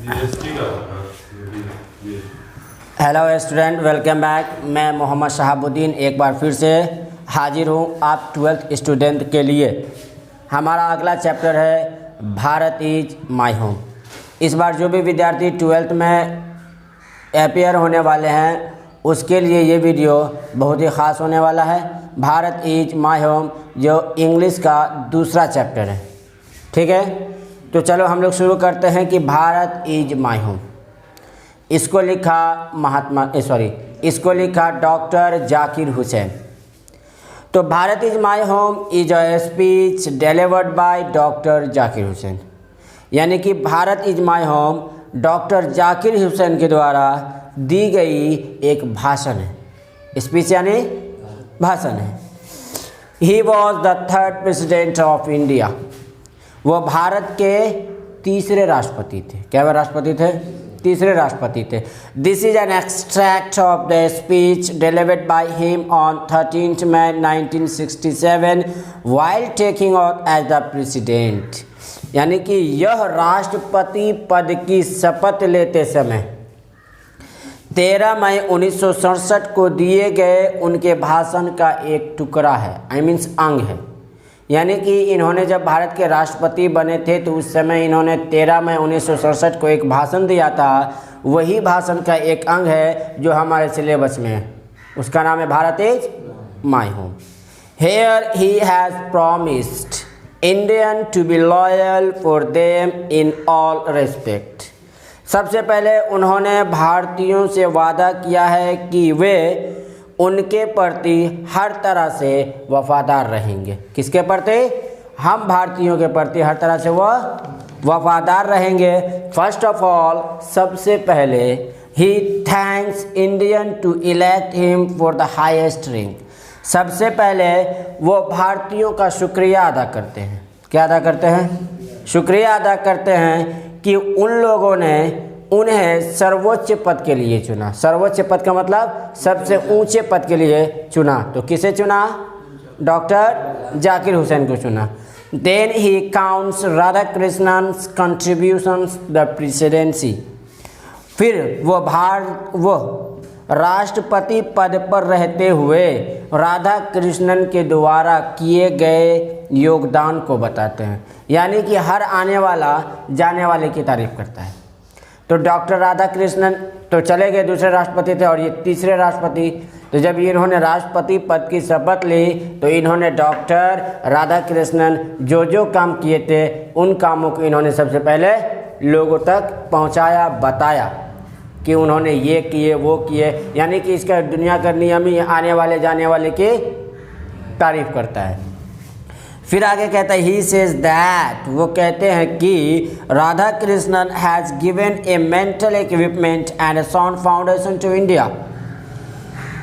Hello student, welcome back. मैं मोहम्मद शहाबुद्दीन एक बार फिर से हाजिर हूँ आप 12th स्टूडेंट के लिए। हमारा अगला चैप्टर है भारत इज माय होम। इस बार जो भी विद्यार्थी 12th में अपेयर होने वाले हैं उसके लिए ये वीडियो बहुत ही ख़ास होने वाला है। भारत इज माय होम जो इंग्लिश का दूसरा चैप्टर है, ठीक है। तो चलो हम लोग शुरू करते हैं कि भारत इज माय होम। इसको लिखा डॉक्टर जाकिर हुसैन। तो Bharat is my home is a speech delivered by doctor Zakir Hussain, यानी कि Bharat is my home doctor Zakir Hussain के द्वारा दी गई एक भाषण है। स्पीच यानी भाषण है। He was the third president of India. वो भारत के तीसरे राष्ट्रपति थे। क्या वे राष्ट्रपति थे? तीसरे राष्ट्रपति थे। This is an extract of the speech delivered by him on 13 May 1967 while taking off as the president, यानी कि यह राष्ट्रपति पद की शपथ लेते समय 13 मई 1967 को दिए गए उनके भाषण का एक टुकड़ा है, अंग है। यानी कि इन्होंने जब भारत के राष्ट्रपति बने थे तो उस समय इन्होंने 13 मई 1967 को एक भाषण दिया था। वही भाषण का एक अंग है जो हमारे सिलेबस में है। उसका नाम है Bharat is my home. Here he has promised Indian to be loyal for them in all respect. सबसे पहले उन्होंने भारतीयों से वादा किया है कि वे उनके प्रति हर तरह से वफादार रहेंगे। किसके प्रति? हम भारतीयों के प्रति हर तरह से वह वफादार रहेंगे। फर्स्ट ऑफ ऑल, सबसे पहले ही thanks Indian to elect him for the highest rank. सबसे पहले वो भारतीयों का शुक्रिया अदा करते हैं। क्या अदा करते हैं? शुक्रिया अदा करते हैं कि उन लोगों ने उन्हें सर्वोच्च पद के लिए चुना। सर्वोच्च पद का मतलब सबसे ऊंचे पद के लिए चुना। तो किसे चुना? डॉक्टर जाकिर हुसैन को चुना। Then he counts Radhakrishnan's contributions the presidency. फिर वो राष्ट्रपति पद पर रहते हुए राधा कृष्णन के द्वारा किए गए योगदान को बताते हैं। यानी कि हर आने वाला जाने वाले की तारीफ करता है। तो डॉक्टर राधा कृष्णन तो चले गए, दूसरे राष्ट्रपति थे, और ये तीसरे राष्ट्रपति। तो जब इन्होंने राष्ट्रपति पद की शपथ ली तो इन्होंने डॉक्टर राधा कृष्णन जो जो काम किए थे उन कामों को इन्होंने सबसे पहले लोगों तक पहुंचाया, बताया कि उन्होंने ये किए वो किए। यानी कि इसका दुनिया का नियम ही आने वाले जाने वाले की तारीफ करता है। फिर आगे कहता है ही सेज दैट, वो कहते हैं कि Radhakrishnan has given a mental equipment and a sound foundation to India.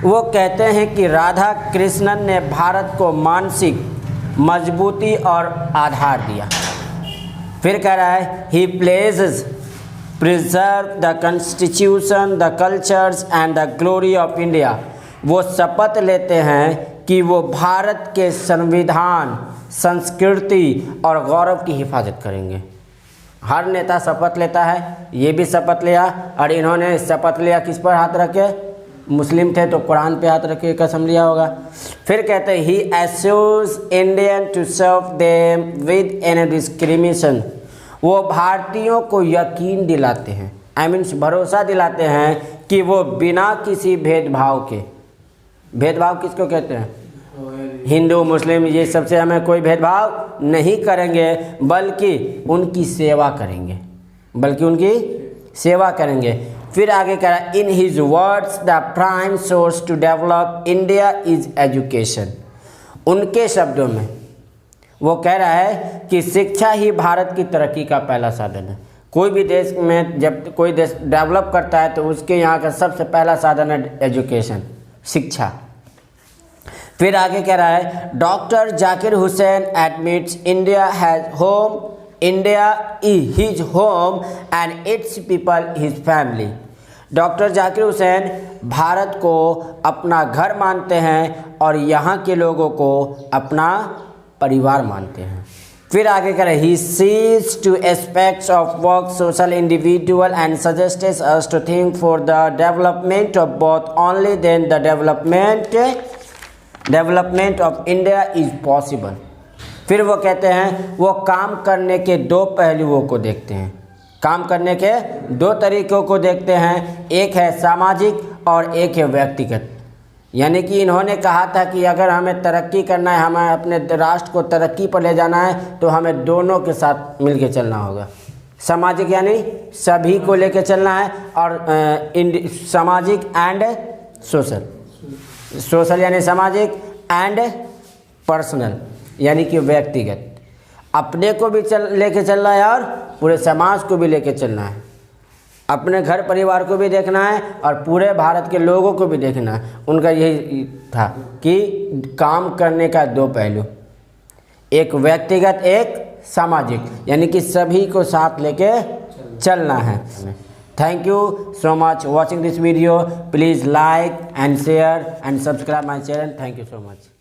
वो कहते हैं कि राधा कृष्णन ने भारत को मानसिक मजबूती और आधार दिया। फिर कह रहा है he pledges preserve the constitution the cultures and the glory of India. वो शपथ लेते हैं कि वो भारत के संविधान, संस्कृति और गौरव की हिफाजत करेंगे। हर नेता शपथ लेता है, ये भी शपथ लिया। और इन्होंने शपथ लिया किस पर हाथ रखे? मुस्लिम थे तो कुरान पे हाथ रखे कसम लिया होगा। फिर कहते हैं he assures Indian to serve them with any discrimination. वो भारतीयों को यकीन दिलाते हैं, भरोसा दिलाते हैं कि वो बिना किसी भेदभाव के, भेदभाव किसको कहते हैं? हिंदू मुस्लिम ये सबसे हमें कोई भेदभाव नहीं करेंगे, बल्कि उनकी सेवा करेंगे, फिर आगे कह रहा है in his words the prime source to develop India is education. उनके शब्दों में वो कह रहा है कि शिक्षा ही भारत की तरक्की का पहला साधन है। कोई भी देश में जब कोई देश डेवलप करता है तो उसके यहाँ का सबसे पहला साधन है एजुकेशन, शिक्षा। फिर आगे कह रहा है doctor Zakir Hussain admits India has home, India is his home and it's people his family. Doctor Zakir Hussain Bharat को अपना घर मानते हैं और यहाँ के लोगों को अपना परिवार मानते हैं। फिर आगे करें, he sees two aspects of work social individual and suggested us to think for the development of both, only then the development of India is possible. फिर वो कहते हैं वो काम करने के दो पहलुओं को देखते हैं, काम करने के दो तरीकों को देखते हैं, एक है सामाजिक और एक है व्यक्तिगत। यानी कि इन्होंने कहा था कि अगर हमें तरक्की करना है, हमें अपने राष्ट्र को तरक्की पर ले जाना है, तो हमें दोनों के साथ मिलके चलना होगा। सामाजिक यानी सभी को लेके चलना है, और सामाजिक एंड सोशल, सोशल यानी सामाजिक एंड पर्सनल यानी कि व्यक्तिगत। अपने को भी लेके चलना है और पूरे समाज को भी लेके चलना है, अपने घर परिवार को भी देखना है और पूरे भारत के लोगों को भी देखना है। उनका यही था कि काम करने का दो पहलू, एक व्यक्तिगत एक सामाजिक, यानी कि सभी को साथ लेके चलना है। Thank you so much watching this video. Please like and share and subscribe my channel. Thank you so much.